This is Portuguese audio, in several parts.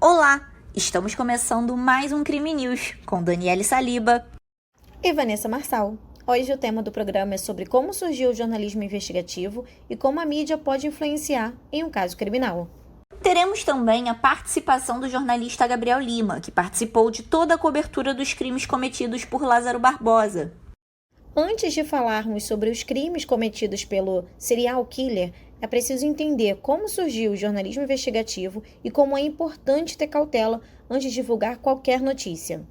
Olá! Estamos começando mais um Crime News com Daniele Saliba e Vanessa Marçal. Hoje o tema do programa é sobre como surgiu o jornalismo investigativo e como a mídia pode influenciar em um caso criminal. Teremos também a participação do jornalista Gabriel Lima, que participou de toda a cobertura dos crimes cometidos por Lázaro Barbosa. Antes de falarmos sobre os crimes cometidos pelo serial killer, é preciso entender como surgiu o jornalismo investigativo e como é importante ter cautela antes de divulgar qualquer notícia.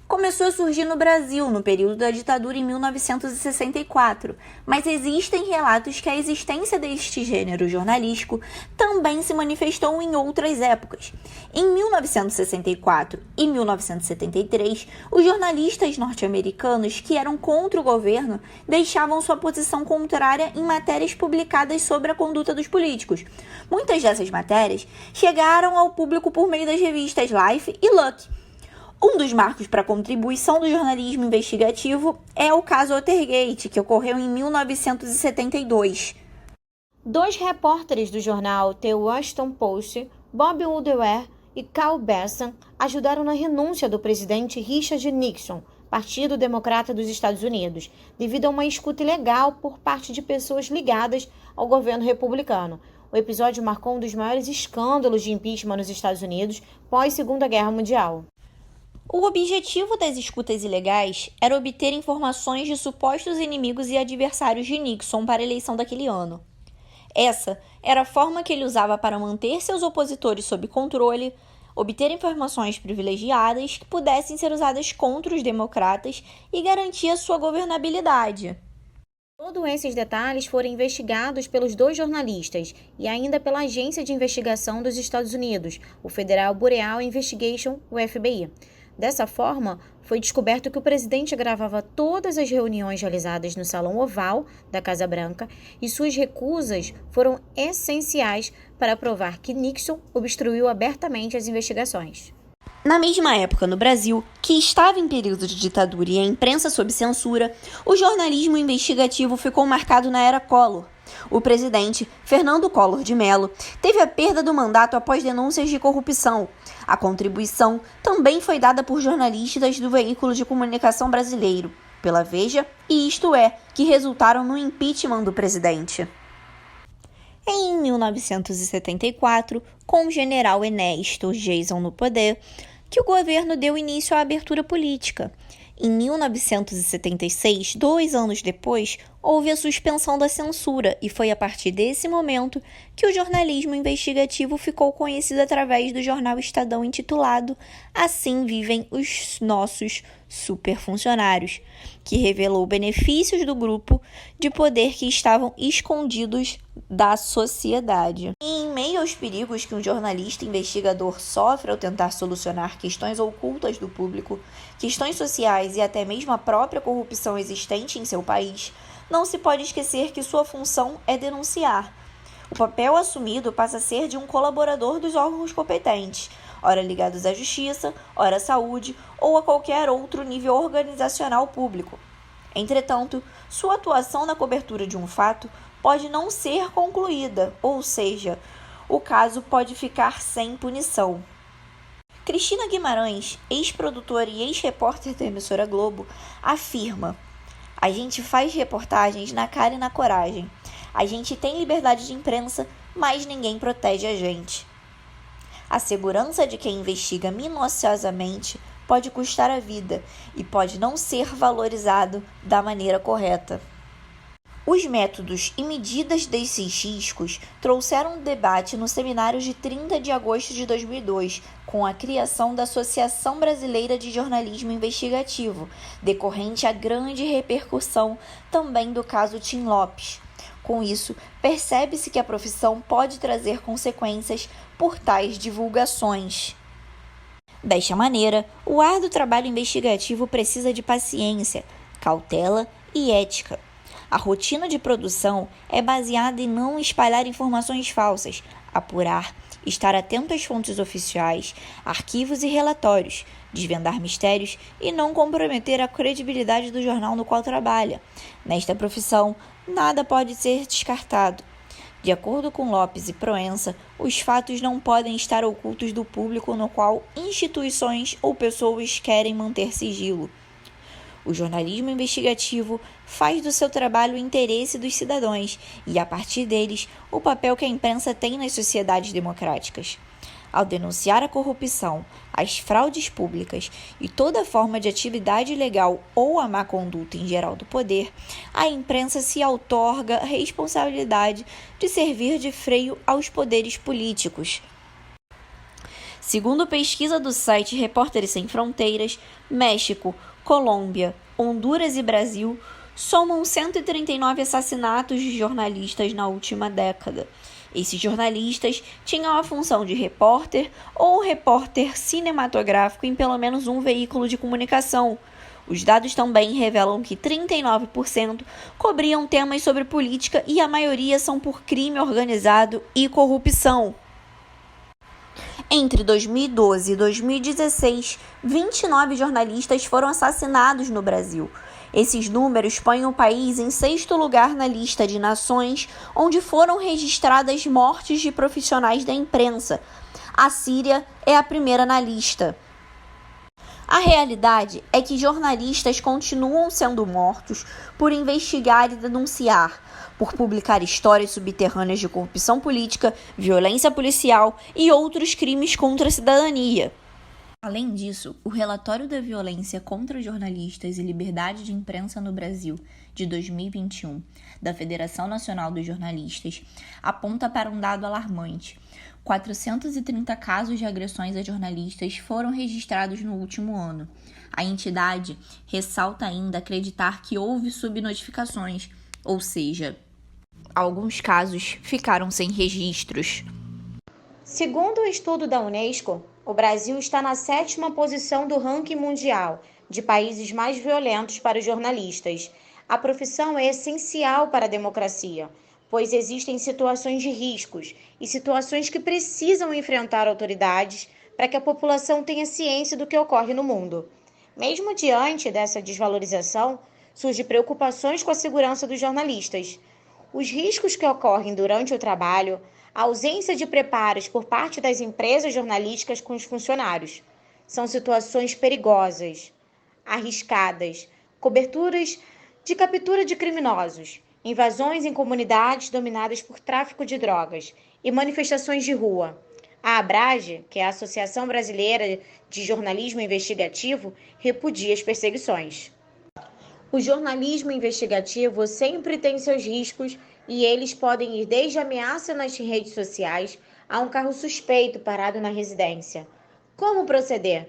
Começou a surgir no Brasil no período da ditadura em 1964, mas existem relatos que a existência deste gênero jornalístico também se manifestou em outras épocas. Em 1964 e 1973, os jornalistas norte-americanos que eram contra o governo deixavam sua posição contrária em matérias publicadas sobre a conduta dos políticos. Muitas dessas matérias chegaram ao público por meio das revistas Life e Look. Um dos marcos para a contribuição do jornalismo investigativo é o caso Watergate, que ocorreu em 1972. Dois repórteres do jornal The Washington Post, Bob Woodward e Carl Besson, ajudaram na renúncia do presidente Richard Nixon, Partido Democrata dos Estados Unidos, devido a uma escuta ilegal por parte de pessoas ligadas ao governo republicano. O episódio marcou um dos maiores escândalos de impeachment nos Estados Unidos pós-Segunda Guerra Mundial. O objetivo das escutas ilegais era obter informações de supostos inimigos e adversários de Nixon para a eleição daquele ano. Essa era a forma que ele usava para manter seus opositores sob controle, obter informações privilegiadas que pudessem ser usadas contra os democratas e garantir a sua governabilidade. Todos esses detalhes foram investigados pelos dois jornalistas e ainda pela Agência de Investigação dos Estados Unidos, o Federal Bureau Investigation, o FBI. Dessa forma, foi descoberto que o presidente gravava todas as reuniões realizadas no Salão Oval da Casa Branca e suas recusas foram essenciais para provar que Nixon obstruiu abertamente as investigações. Na mesma época, no Brasil, que estava em período de ditadura e a imprensa sob censura, o jornalismo investigativo ficou marcado na era Collor. O presidente, Fernando Collor de Mello, teve a perda do mandato após denúncias de corrupção. A contribuição também foi dada por jornalistas do veículo de comunicação brasileiro, pela Veja e Isto É, que resultaram no impeachment do presidente. Em 1974, com o general Ernesto Geisel no poder, que o governo deu início à abertura política. Em 1976, 2 anos depois, houve a suspensão da censura e foi a partir desse momento que o jornalismo investigativo ficou conhecido através do jornal Estadão intitulado Assim Vivem os Nossos Superfuncionários, que revelou benefícios do grupo de poder que estavam escondidos da sociedade. Em meio aos perigos que um jornalista investigador sofre ao tentar solucionar questões ocultas do público, questões sociais e até mesmo a própria corrupção existente em seu país, não se pode esquecer que sua função é denunciar. O papel assumido passa a ser de um colaborador dos órgãos competentes, ora ligados à justiça, ora à saúde ou a qualquer outro nível organizacional público. Entretanto, sua atuação na cobertura de um fato pode não ser concluída, ou seja, o caso pode ficar sem punição. Cristina Guimarães, ex-produtora e ex-repórter da emissora Globo, afirma: "A gente faz reportagens na cara e na coragem. A gente tem liberdade de imprensa, mas ninguém protege a gente. A segurança de quem investiga minuciosamente pode custar a vida e pode não ser valorizado da maneira correta." Os métodos e medidas desses riscos trouxeram um debate no seminário de 30 de agosto de 2002, com a criação da Associação Brasileira de Jornalismo Investigativo, decorrente à grande repercussão também do caso Tim Lopes. Com isso, percebe-se que a profissão pode trazer consequências por tais divulgações. Desta maneira, o árduo trabalho investigativo precisa de paciência, cautela e ética. A rotina de produção é baseada em não espalhar informações falsas, apurar, estar atento às fontes oficiais, arquivos e relatórios, desvendar mistérios e não comprometer a credibilidade do jornal no qual trabalha. Nesta profissão, nada pode ser descartado. De acordo com Lopes e Proença, os fatos não podem estar ocultos do público no qual instituições ou pessoas querem manter sigilo. O jornalismo investigativo faz do seu trabalho o interesse dos cidadãos e, a partir deles, o papel que a imprensa tem nas sociedades democráticas. Ao denunciar a corrupção, as fraudes públicas e toda forma de atividade ilegal ou a má conduta em geral do poder, a imprensa se outorga a responsabilidade de servir de freio aos poderes políticos. Segundo pesquisa do site Repórteres Sem Fronteiras, México, Colômbia, Honduras e Brasil somam 139 assassinatos de jornalistas na última década. Esses jornalistas tinham a função de repórter ou repórter cinematográfico em pelo menos um veículo de comunicação. Os dados também revelam que 39% cobriam temas sobre política e a maioria são por crime organizado e corrupção. Entre 2012 e 2016, 29 jornalistas foram assassinados no Brasil. Esses números põem o país em 6º lugar na lista de nações onde foram registradas mortes de profissionais da imprensa. A Síria é a primeira na lista. A realidade é que jornalistas continuam sendo mortos por investigar e denunciar, por publicar histórias subterrâneas de corrupção política, violência policial e outros crimes contra a cidadania. Além disso, o relatório da violência contra jornalistas e liberdade de imprensa no Brasil, de 2021, da Federação Nacional dos Jornalistas, aponta para um dado alarmante. 430 casos de agressões a jornalistas foram registrados no último ano. A entidade ressalta ainda acreditar que houve subnotificações, ou seja, alguns casos ficaram sem registros. Segundo o estudo da Unesco, o Brasil está na 7ª posição do ranking mundial de países mais violentos para os jornalistas. A profissão é essencial para a democracia, pois existem situações de riscos e situações que precisam enfrentar autoridades para que a população tenha ciência do que ocorre no mundo. Mesmo diante dessa desvalorização, surgem preocupações com a segurança dos jornalistas. Os riscos que ocorrem durante o trabalho, a ausência de preparos por parte das empresas jornalísticas com os funcionários. São situações perigosas, arriscadas, coberturas de captura de criminosos, invasões em comunidades dominadas por tráfico de drogas e manifestações de rua. A Abrage, que é a Associação Brasileira de Jornalismo Investigativo, repudia as perseguições. O jornalismo investigativo sempre tem seus riscos e eles podem ir desde ameaça nas redes sociais a um carro suspeito parado na residência. Como proceder?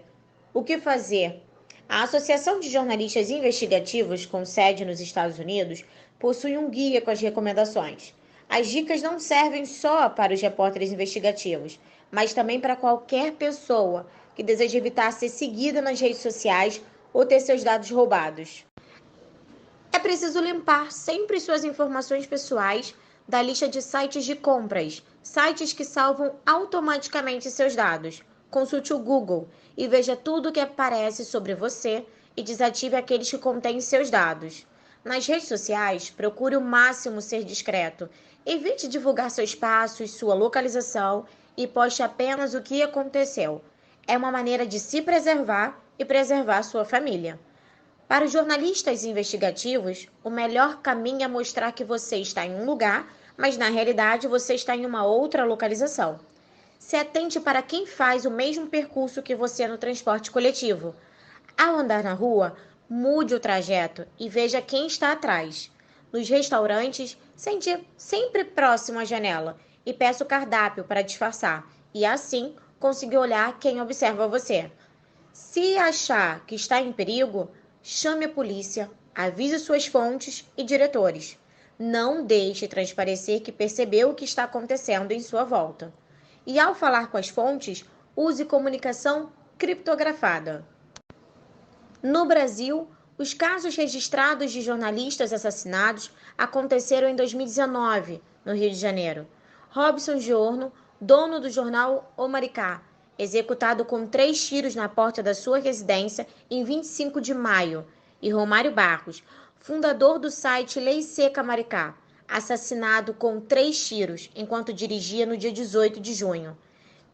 O que fazer? A Associação de Jornalistas Investigativos, com sede nos Estados Unidos, possui um guia com as recomendações. As dicas não servem só para os repórteres investigativos, mas também para qualquer pessoa que deseja evitar ser seguida nas redes sociais ou ter seus dados roubados. É preciso limpar sempre suas informações pessoais da lista de sites de compras, sites que salvam automaticamente seus dados. Consulte o Google e veja tudo o que aparece sobre você e desative aqueles que contêm seus dados. Nas redes sociais, procure o máximo ser discreto. Evite divulgar seus passos, sua localização e poste apenas o que aconteceu. É uma maneira de se preservar e preservar sua família. Para os jornalistas investigativos, o melhor caminho é mostrar que você está em um lugar, mas na realidade você está em uma outra localização. Se atente para quem faz o mesmo percurso que você no transporte coletivo. Ao andar na rua, mude o trajeto e veja quem está atrás. Nos restaurantes, sente sempre próximo à janela e peça o cardápio para disfarçar e assim conseguir olhar quem observa você. Se achar que está em perigo, chame a polícia, avise suas fontes e diretores. Não deixe transparecer que percebeu o que está acontecendo em sua volta. E ao falar com as fontes, use comunicação criptografada. No Brasil, os casos registrados de jornalistas assassinados aconteceram em 2019, no Rio de Janeiro. Robson Giorno, dono do jornal O Maricá, executado com 3 tiros na porta da sua residência em 25 de maio, e Romário Barros, fundador do site Lei Seca Maricá, assassinado com 3 tiros enquanto dirigia no dia 18 de junho.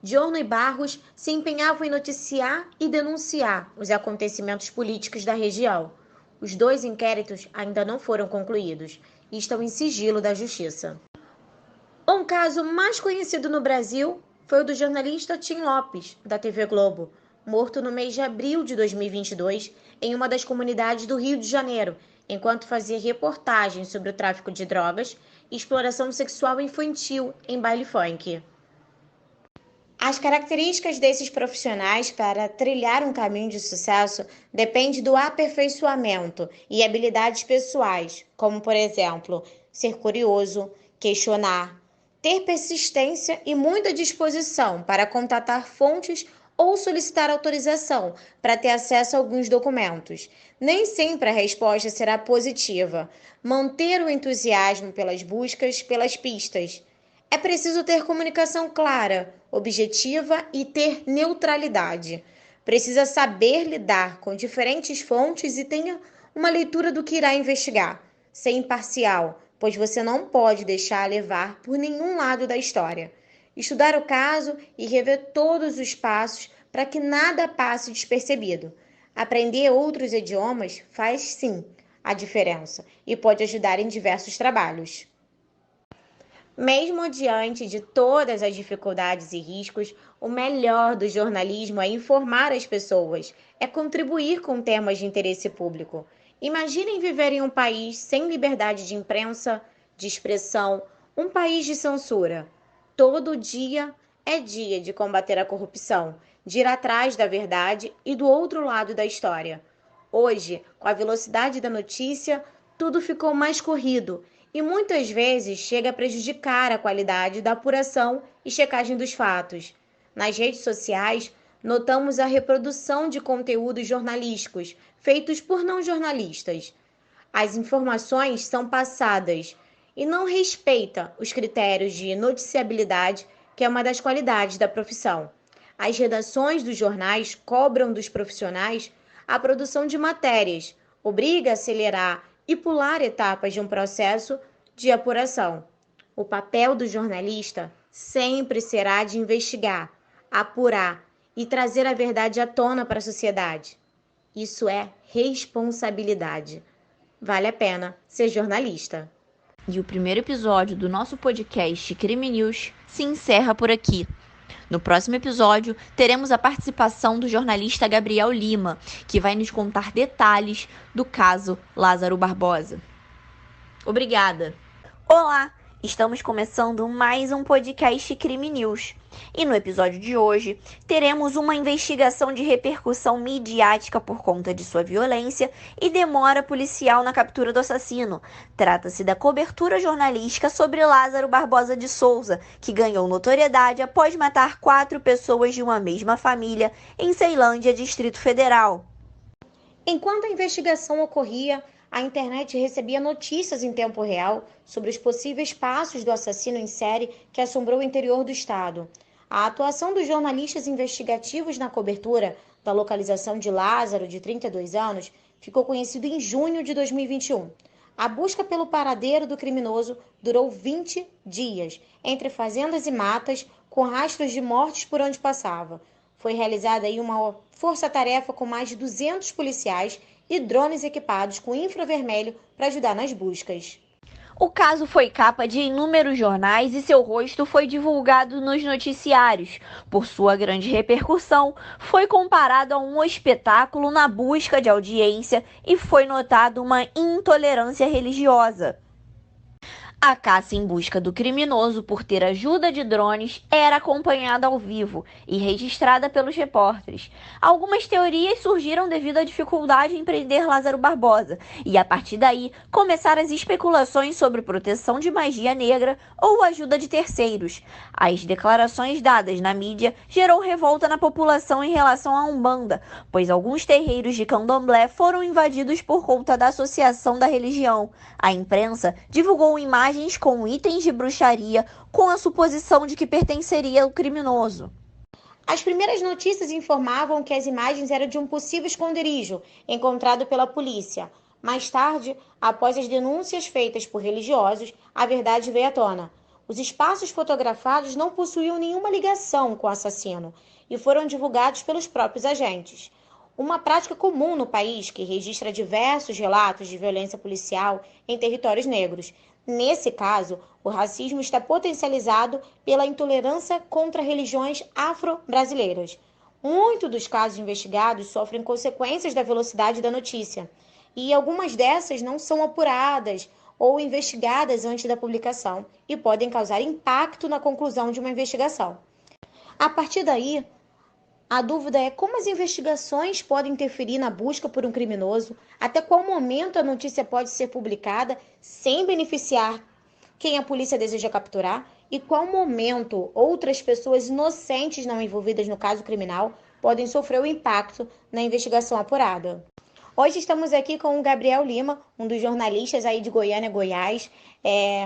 Diorno e Barros se empenhavam em noticiar e denunciar os acontecimentos políticos da região. Os 2 inquéritos ainda não foram concluídos e estão em sigilo da Justiça. Um caso mais conhecido no Brasil foi o do jornalista Tim Lopes, da TV Globo, morto no mês de abril de 2022 em uma das comunidades do Rio de Janeiro, enquanto fazia reportagens sobre o tráfico de drogas e exploração sexual infantil em baile funk. As características desses profissionais para trilhar um caminho de sucesso dependem do aperfeiçoamento e habilidades pessoais, como, por exemplo, ser curioso, questionar, ter persistência e muita disposição para contatar fontes ou solicitar autorização para ter acesso a alguns documentos. Nem sempre a resposta será positiva. Manter o entusiasmo pelas buscas, pelas pistas. É preciso ter comunicação clara, objetiva e ter neutralidade. Precisa saber lidar com diferentes fontes e tenha uma leitura do que irá investigar. Ser imparcial, pois você não pode deixar levar por nenhum lado da história. Estudar o caso e rever todos os passos para que nada passe despercebido. Aprender outros idiomas faz sim a diferença e pode ajudar em diversos trabalhos. Mesmo diante de todas as dificuldades e riscos, o melhor do jornalismo é informar as pessoas, é contribuir com temas de interesse público. Imaginem viver em um país sem liberdade de imprensa, de expressão, um país de censura. Todo dia é dia de combater a corrupção, de ir atrás da verdade e do outro lado da história. Hoje, com a velocidade da notícia, tudo ficou mais corrido e muitas vezes chega a prejudicar a qualidade da apuração e checagem dos fatos. Nas redes sociais, notamos a reprodução de conteúdos jornalísticos feitos por não jornalistas. As informações são passadas e não respeita os critérios de noticiabilidade, que é uma das qualidades da profissão. As redações dos jornais cobram dos profissionais a produção de matérias, obriga a acelerar e pular etapas de um processo de apuração. O papel do jornalista sempre será de investigar, apurar e trazer a verdade à tona para a sociedade. Isso é responsabilidade. Vale a pena ser jornalista. E o primeiro episódio do nosso podcast Crime News se encerra por aqui. No próximo episódio, teremos a participação do jornalista Gabriel Lima, que vai nos contar detalhes do caso Lázaro Barbosa. Obrigada! Olá! Estamos começando mais um podcast Crime News. E no episódio de hoje, teremos uma investigação de repercussão midiática por conta de sua violência e demora policial na captura do assassino. Trata-se da cobertura jornalística sobre Lázaro Barbosa de Souza, que ganhou notoriedade após matar 4 pessoas de uma mesma família em Ceilândia, Distrito Federal. Enquanto a investigação ocorria, a internet recebia notícias em tempo real sobre os possíveis passos do assassino em série que assombrou o interior do estado. A atuação dos jornalistas investigativos na cobertura da localização de Lázaro, de 32 anos, ficou conhecido em junho de 2021. A busca pelo paradeiro do criminoso durou 20 dias, entre fazendas e matas, com rastros de mortes por onde passava. Foi realizada aí uma força-tarefa com mais de 200 policiais e drones equipados com infravermelho para ajudar nas buscas. O caso foi capa de inúmeros jornais e seu rosto foi divulgado nos noticiários. Por sua grande repercussão, foi comparado a um espetáculo na busca de audiência e foi notado uma intolerância religiosa. A caça em busca do criminoso por ter ajuda de drones era acompanhada ao vivo e registrada pelos repórteres. Algumas teorias surgiram devido à dificuldade em prender Lázaro Barbosa, e a partir daí começaram as especulações sobre proteção de magia negra ou ajuda de terceiros. As declarações dadas na mídia gerou revolta na população em relação à Umbanda, pois alguns terreiros de candomblé foram invadidos por conta da associação da religião. A imprensa divulgou imagens com itens de bruxaria com a suposição de que pertenceria ao criminoso. As primeiras notícias informavam que as imagens eram de um possível esconderijo encontrado pela polícia. Mais tarde, após as denúncias feitas por religiosos, a verdade veio à tona. Os espaços fotografados não possuíam nenhuma ligação com o assassino e foram divulgados pelos próprios agentes. Uma prática comum no país que registra diversos relatos de violência policial em territórios negros. Nesse caso, o racismo está potencializado pela intolerância contra religiões afro-brasileiras. Muitos dos casos investigados sofrem consequências da velocidade da notícia, e algumas dessas não são apuradas ou investigadas antes da publicação e podem causar impacto na conclusão de uma investigação. A partir daí, a dúvida é como as investigações podem interferir na busca por um criminoso, até qual momento a notícia pode ser publicada sem beneficiar quem a polícia deseja capturar e qual momento outras pessoas inocentes não envolvidas no caso criminal podem sofrer o impacto na investigação apurada. Hoje estamos aqui com o Gabriel Lima, um dos jornalistas aí de Goiânia, Goiás.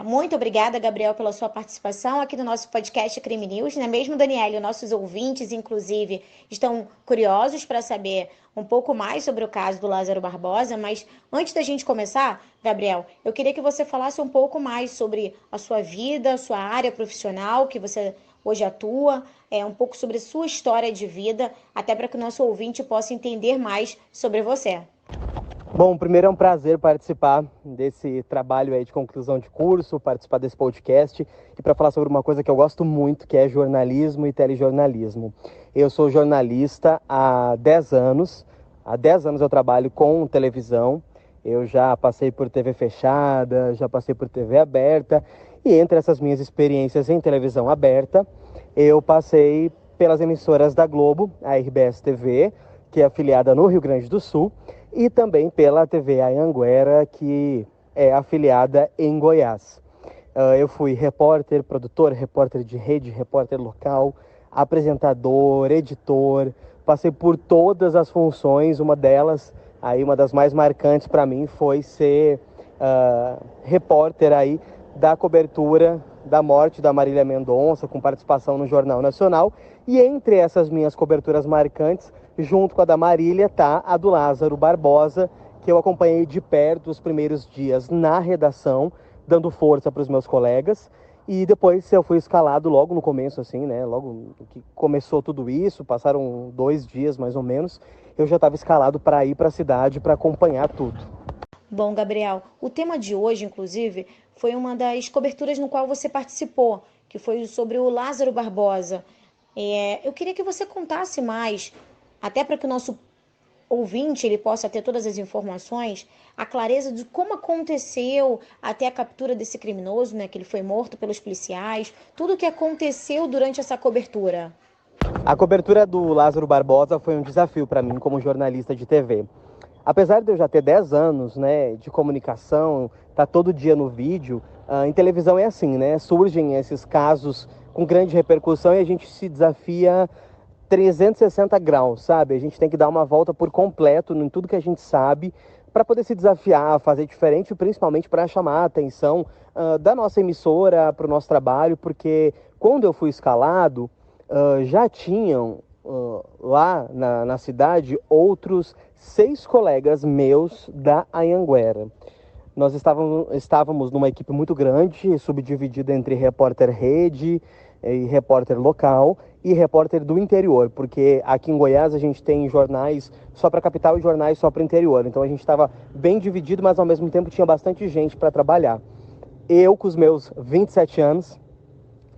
Muito obrigada, Gabriel, pela sua participação aqui no nosso podcast Crime News. Não é mesmo, Daniela? Os nossos ouvintes, inclusive, estão curiosos para saber um pouco mais sobre o caso do Lázaro Barbosa, mas antes da gente começar, Gabriel, eu queria que você falasse um pouco mais sobre a sua vida, a sua área profissional, que você hoje atua, um pouco sobre a sua história de vida, até para que o nosso ouvinte possa entender mais sobre você. Bom, primeiro é um prazer participar desse trabalho aí de conclusão de curso, participar desse podcast e para falar sobre uma coisa que eu gosto muito, que é jornalismo e telejornalismo. Eu sou jornalista há 10 anos, eu trabalho com televisão, eu já passei por TV fechada, já passei por TV aberta e entre essas minhas experiências em televisão aberta, eu passei pelas emissoras da Globo, a RBS TV, que é afiliada no Rio Grande do Sul, e também pela TV Anhanguera, que é afiliada em Goiás. Eu fui repórter, produtor, repórter de rede, repórter local, apresentador, editor, passei por todas as funções, uma delas, aí uma das mais marcantes para mim foi ser repórter aí da cobertura da morte da Marília Mendonça, com participação no Jornal Nacional, e entre essas minhas coberturas marcantes, junto com a da Marília, tá a do Lázaro Barbosa, que eu acompanhei de perto os primeiros dias na redação, dando força para os meus colegas. E depois eu fui escalado logo no começo, assim, né? Logo que começou tudo isso, passaram 2 dias mais ou menos, eu já estava escalado para ir para a cidade para acompanhar tudo. Bom, Gabriel, o tema de hoje, inclusive, foi uma das coberturas no qual você participou, que foi sobre o Lázaro Barbosa. Eu queria que você contasse mais, até para que o nosso ouvinte ele possa ter todas as informações, a clareza de como aconteceu até a captura desse criminoso, né, que ele foi morto pelos policiais, tudo o que aconteceu durante essa cobertura. A cobertura do Lázaro Barbosa foi um desafio para mim como jornalista de TV. Apesar de eu já ter 10 anos, né, de comunicação, tá todo dia no vídeo, em televisão é assim, né? Surgem esses casos com grande repercussão e a gente se desafia 360 graus, sabe? A gente tem que dar uma volta por completo em tudo que a gente sabe para poder se desafiar, fazer diferente, principalmente para chamar a atenção da nossa emissora para o nosso trabalho, porque quando eu fui escalado, já tinham lá na cidade outros 6 colegas meus da Anhanguera. Nós estávamos numa equipe muito grande, subdividida entre repórter rede e repórter local e repórter do interior, porque aqui em Goiás a gente tem jornais só para a capital e jornais só para o interior. Então a gente estava bem dividido, mas ao mesmo tempo tinha bastante gente para trabalhar. Eu, com os meus 27 anos,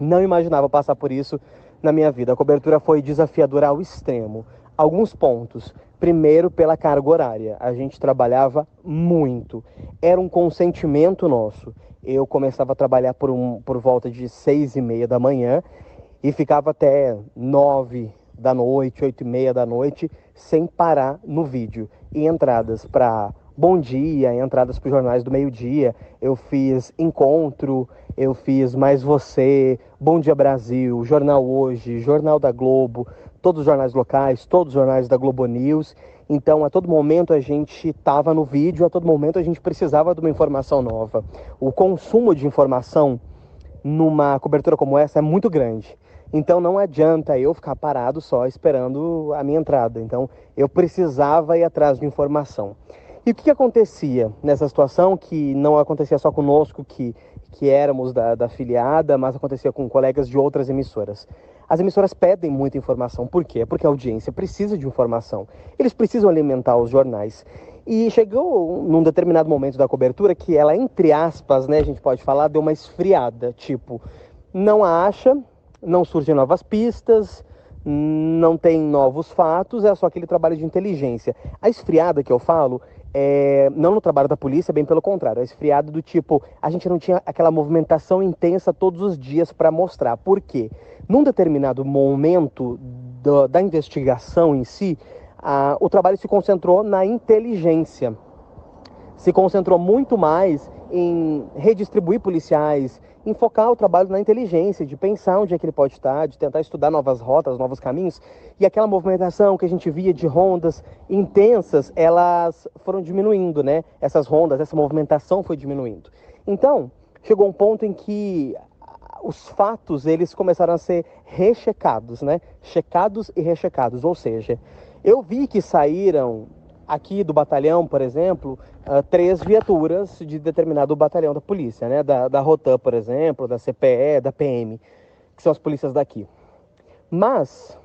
não imaginava passar por isso na minha vida. A cobertura foi desafiadora ao extremo. Alguns pontos. Primeiro, pela carga horária. A gente trabalhava muito. Era um consentimento nosso. Eu começava a trabalhar por volta de 6h30 da manhã e ficava até 9 da noite, 8h30 da noite, sem parar no vídeo. E entradas para Bom Dia, entradas para os jornais do meio-dia. Eu fiz Encontro, eu fiz Mais Você, Bom Dia Brasil, Jornal Hoje, Jornal da Globo, todos os jornais locais, todos os jornais da Globo News. Então, a todo momento a gente estava no vídeo, a todo momento a gente precisava de uma informação nova. O consumo de informação numa cobertura como essa é muito grande. Então, não adianta eu ficar parado só esperando a minha entrada. Então, eu precisava ir atrás de informação. E o que acontecia nessa situação, que não acontecia só conosco, que éramos da afiliada, mas acontecia com colegas de outras emissoras? As emissoras pedem muita informação. Por quê? Porque a audiência precisa de informação. Eles precisam alimentar os jornais. E chegou num determinado momento da cobertura que ela, entre aspas, né, a gente pode falar, deu uma esfriada. Tipo, não acha, não surgem novas pistas, não tem novos fatos, é só aquele trabalho de inteligência. A esfriada que eu falo, não no trabalho da polícia, bem pelo contrário, a esfriada do tipo, a gente não tinha aquela movimentação intensa todos os dias para mostrar. Por quê? Num determinado momento da investigação em si, o trabalho se concentrou na inteligência. Se concentrou muito mais em redistribuir policiais, em focar o trabalho na inteligência, de pensar onde é que ele pode estar, de tentar estudar novas rotas, novos caminhos. E aquela movimentação que a gente via de rondas intensas, elas foram diminuindo, né? Essas rondas, essa movimentação foi diminuindo. Então, chegou um ponto em que os fatos, eles começaram a ser rechecados, né? Checados e rechecados, ou seja, eu vi que saíram aqui do batalhão, por exemplo, 3 viaturas de determinado batalhão da polícia, né? Da Rotan, por exemplo, da CPE, da PM, que são as polícias daqui. Mas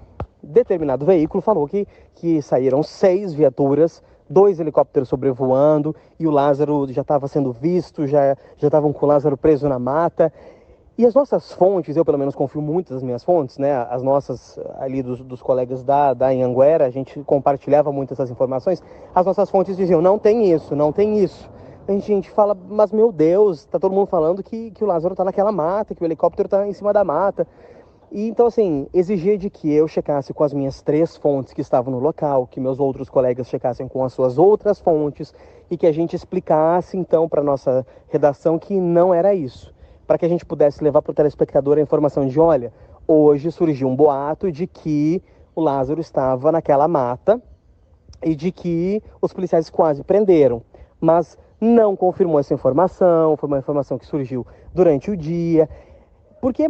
determinado veículo falou que saíram 6 viaturas, 2 helicópteros sobrevoando, e o Lázaro já estava sendo visto, já estavam com o Lázaro preso na mata. E as nossas fontes, eu pelo menos confio muito nas minhas fontes, né? As nossas ali dos colegas da Anhanguera, a gente compartilhava muito essas informações. As nossas fontes diziam, não tem isso, não tem isso. A gente fala, mas meu Deus, tá todo mundo falando que o Lázaro tá naquela mata, que o helicóptero tá em cima da mata. E então, assim, exigia de que eu checasse com as minhas 3 fontes que estavam no local, que meus outros colegas checassem com as suas outras fontes e que a gente explicasse, então, para nossa redação que não era isso. Para que a gente pudesse levar para o telespectador a informação de, olha, hoje surgiu um boato de que o Lázaro estava naquela mata e de que os policiais quase prenderam, mas não confirmou essa informação, foi uma informação que surgiu durante o dia, porque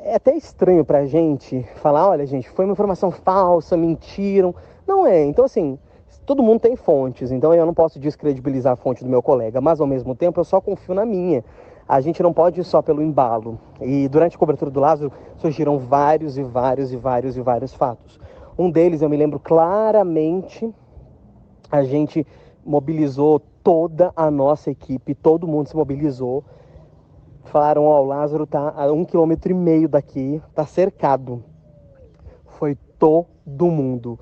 é até estranho para a gente falar, olha gente, foi uma informação falsa, mentiram, não é, então assim, todo mundo tem fontes, então eu não posso descredibilizar a fonte do meu colega, mas ao mesmo tempo eu só confio na minha. A gente não pode ir só pelo embalo. E durante a cobertura do Lázaro surgiram vários fatos. Um deles, eu me lembro claramente, a gente mobilizou toda a nossa equipe, todo mundo se mobilizou. Falaram, ó, o Lázaro tá a 1,5 km daqui, tá cercado. Foi todo mundo.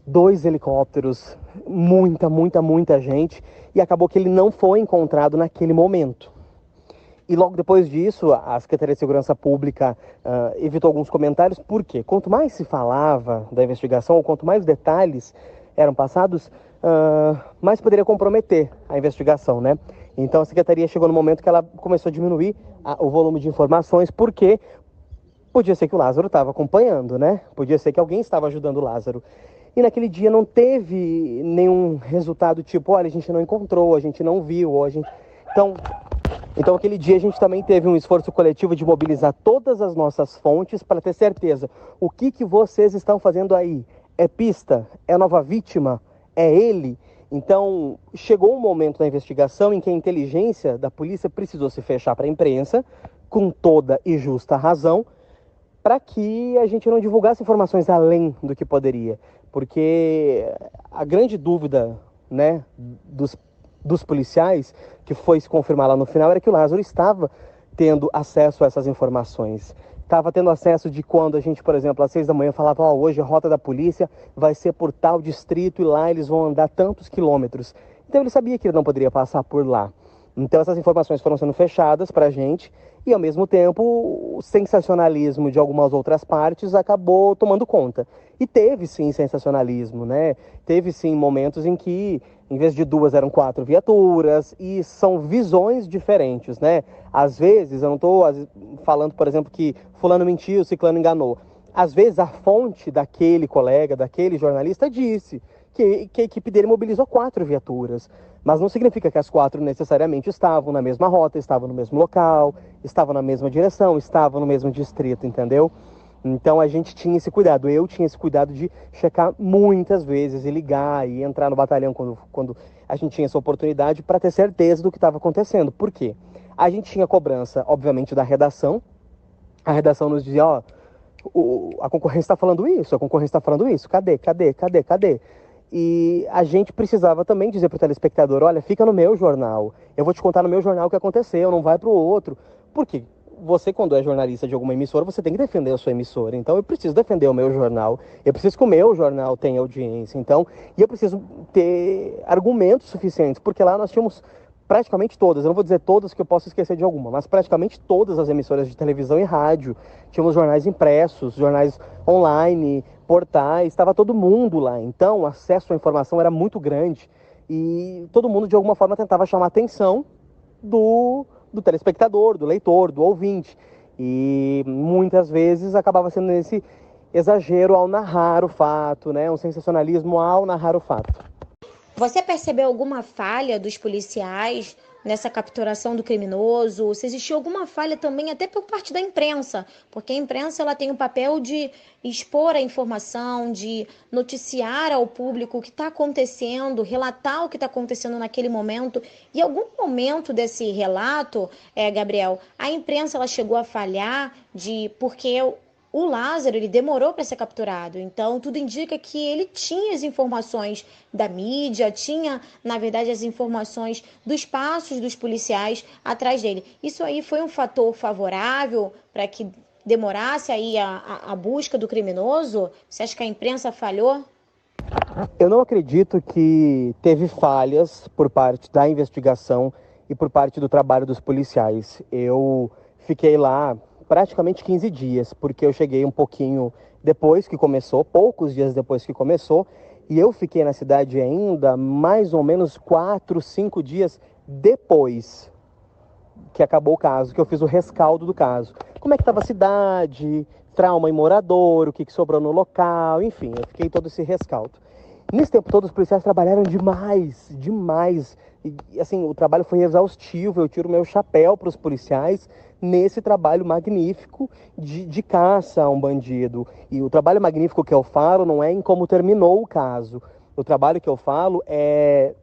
2 helicópteros, muita gente. E acabou que ele não foi encontrado naquele momento. E logo depois disso, a Secretaria de Segurança Pública evitou alguns comentários, porque quanto mais se falava da investigação, ou quanto mais detalhes eram passados, mais poderia comprometer a investigação, né? Então a Secretaria chegou no momento que ela começou a diminuir o volume de informações, porque podia ser que o Lázaro estava acompanhando, né? Podia ser que alguém estava ajudando o Lázaro. E naquele dia não teve nenhum resultado tipo, olha, a gente não encontrou, a gente não viu, ou a gente... Então, aquele dia a gente também teve um esforço coletivo de mobilizar todas as nossas fontes para ter certeza. O que vocês estão fazendo aí? É pista? É nova vítima? É ele? Então, chegou um momento da investigação em que a inteligência da polícia precisou se fechar para a imprensa, com toda e justa razão, para que a gente não divulgasse informações além do que poderia. Porque a grande dúvida, né, dos policiais, que foi se confirmar lá no final, era que o Lázaro estava tendo acesso a essas informações. Estava tendo acesso de quando a gente, por exemplo, às 6 da manhã falava, ó, hoje a rota da polícia vai ser por tal distrito e lá eles vão andar tantos quilômetros. Então ele sabia que ele não poderia passar por lá. Então essas informações foram sendo fechadas para a gente e, ao mesmo tempo, o sensacionalismo de algumas outras partes acabou tomando conta. E teve, sim, sensacionalismo, né? Teve, sim, momentos em que, em vez de 2, eram 4 viaturas, e são visões diferentes, né? Às vezes, eu não estou falando, por exemplo, que fulano mentiu, ciclano enganou. Às vezes, a fonte daquele colega, daquele jornalista, disse que a equipe dele mobilizou 4 viaturas. Mas não significa que as 4 necessariamente estavam na mesma rota, estavam no mesmo local, estavam na mesma direção, estavam no mesmo distrito, entendeu? Então a gente tinha esse cuidado, eu tinha esse cuidado de checar muitas vezes e ligar e entrar no batalhão quando a gente tinha essa oportunidade para ter certeza do que estava acontecendo. Por quê? A gente tinha cobrança, obviamente, da redação. A redação nos dizia, ó, a concorrência está falando isso, a concorrência está falando isso, cadê? E a gente precisava também dizer para o telespectador, olha, fica no meu jornal, eu vou te contar no meu jornal o que aconteceu, não vai para o outro. Por quê? Você, quando é jornalista de alguma emissora, você tem que defender a sua emissora. Então, eu preciso defender o meu jornal. Eu preciso que o meu jornal tenha audiência. Então, e eu preciso ter argumentos suficientes, porque lá nós tínhamos praticamente todas, eu não vou dizer todas que eu posso esquecer de alguma, mas praticamente todas as emissoras de televisão e rádio. Tínhamos jornais impressos, jornais online, portais, estava todo mundo lá. Então, o acesso à informação era muito grande e todo mundo, de alguma forma, tentava chamar a atenção do telespectador, do leitor, do ouvinte. E muitas vezes acabava sendo nesse exagero ao narrar o fato, né? Um sensacionalismo ao narrar o fato. Você percebeu alguma falha dos policiais nessa capturação do criminoso? Se existiu alguma falha também até por parte da imprensa? Porque a imprensa ela tem o papel de expor a informação, de noticiar ao público o que está acontecendo, relatar o que está acontecendo naquele momento. E em algum momento desse relato, Gabriel, a imprensa ela chegou a falhar porque o Lázaro, ele demorou para ser capturado, então tudo indica que ele tinha as informações da mídia, tinha, na verdade, as informações dos passos dos policiais atrás dele. Isso aí foi um fator favorável para que demorasse aí a busca do criminoso? Você acha que a imprensa falhou? Eu não acredito que teve falhas por parte da investigação e por parte do trabalho dos policiais. Eu fiquei lá praticamente 15 dias, porque eu cheguei um pouquinho depois que começou, poucos dias depois que começou, e eu fiquei na cidade ainda mais ou menos 4, 5 dias depois que acabou o caso, que eu fiz o rescaldo do caso. Como é que estava a cidade, trauma em morador, o que sobrou no local, enfim, eu fiquei todo esse rescaldo. Nesse tempo todo os policiais trabalharam demais. E assim, o trabalho foi exaustivo, eu tiro meu chapéu para os policiais nesse trabalho magnífico de caça a um bandido. E o trabalho magnífico que eu falo não é em como terminou o caso. O trabalho que eu falo é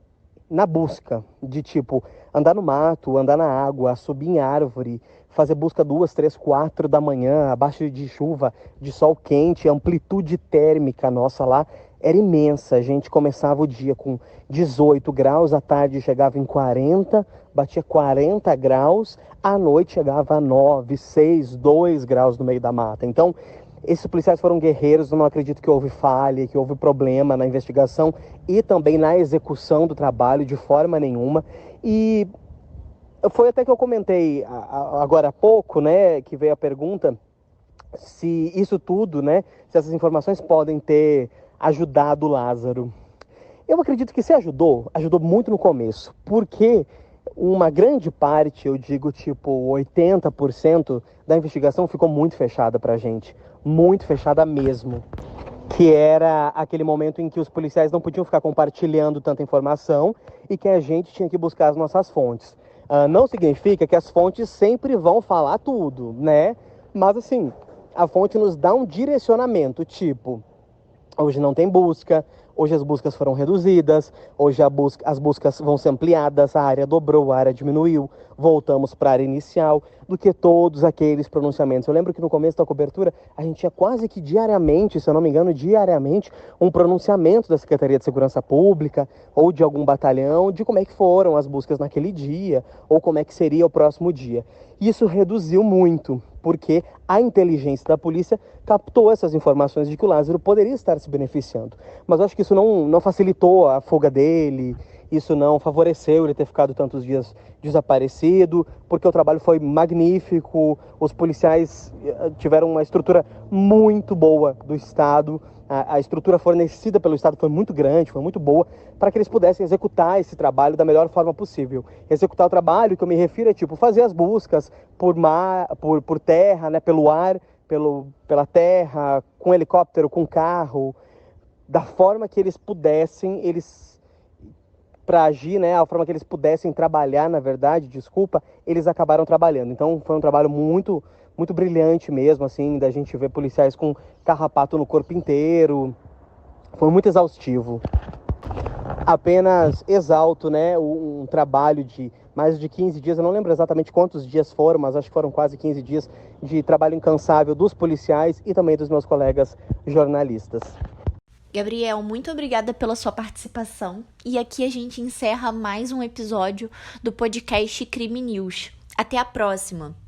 na busca, de tipo, andar no mato, andar na água, subir em árvore, fazer busca 2, 3, 4 da manhã, abaixo de chuva, de sol quente, a amplitude térmica nossa lá era imensa. A gente começava o dia com 18 graus, à tarde chegava em 40, batia 40 graus, à noite chegava a 9, 6, 2 graus no meio da mata. Então, esses policiais foram guerreiros, eu não acredito que houve falha, que houve problema na investigação e também na execução do trabalho de forma nenhuma. E foi até que eu comentei agora há pouco, né, que veio a pergunta, se isso tudo, né, se essas informações podem ter ajudado o Lázaro. Eu acredito que se ajudou muito no começo, porque uma grande parte, eu digo tipo 80% da investigação ficou muito fechada pra gente, muito fechada mesmo, que era aquele momento em que os policiais não podiam ficar compartilhando tanta informação e que a gente tinha que buscar as nossas fontes. Não significa que as fontes sempre vão falar tudo, né? Mas assim, a fonte nos dá um direcionamento, tipo, hoje não tem busca, hoje as buscas foram reduzidas, hoje as buscas vão ser ampliadas, a área dobrou, a área diminuiu, voltamos para a área inicial, do que todos aqueles pronunciamentos. Eu lembro que no começo da cobertura, a gente tinha quase que diariamente, se eu não me engano, um pronunciamento da Secretaria de Segurança Pública ou de algum batalhão de como é que foram as buscas naquele dia ou como é que seria o próximo dia. Isso reduziu muito, porque a inteligência da polícia captou essas informações de que o Lázaro poderia estar se beneficiando. Mas eu acho que isso não facilitou a fuga dele, isso não favoreceu ele ter ficado tantos dias desaparecido, porque o trabalho foi magnífico, os policiais tiveram uma estrutura muito boa do Estado, a estrutura fornecida pelo Estado foi muito grande, foi muito boa, para que eles pudessem executar esse trabalho da melhor forma possível. Executar o trabalho, que eu me refiro, é tipo fazer as buscas por mar, por terra, né, pelo ar, pela terra, com helicóptero, com carro, da forma que eles pudessem, para agir, né, a forma que eles pudessem trabalhar, na verdade, eles acabaram trabalhando. Então foi um trabalho muito, muito brilhante mesmo, assim, da gente ver policiais com carrapato no corpo inteiro. Foi muito exaustivo. Apenas exalto, né, um trabalho de mais de 15 dias, eu não lembro exatamente quantos dias foram, mas acho que foram quase 15 dias de trabalho incansável dos policiais e também dos meus colegas jornalistas. Gabriel, muito obrigada pela sua participação. E aqui a gente encerra mais um episódio do podcast Crime News. Até a próxima!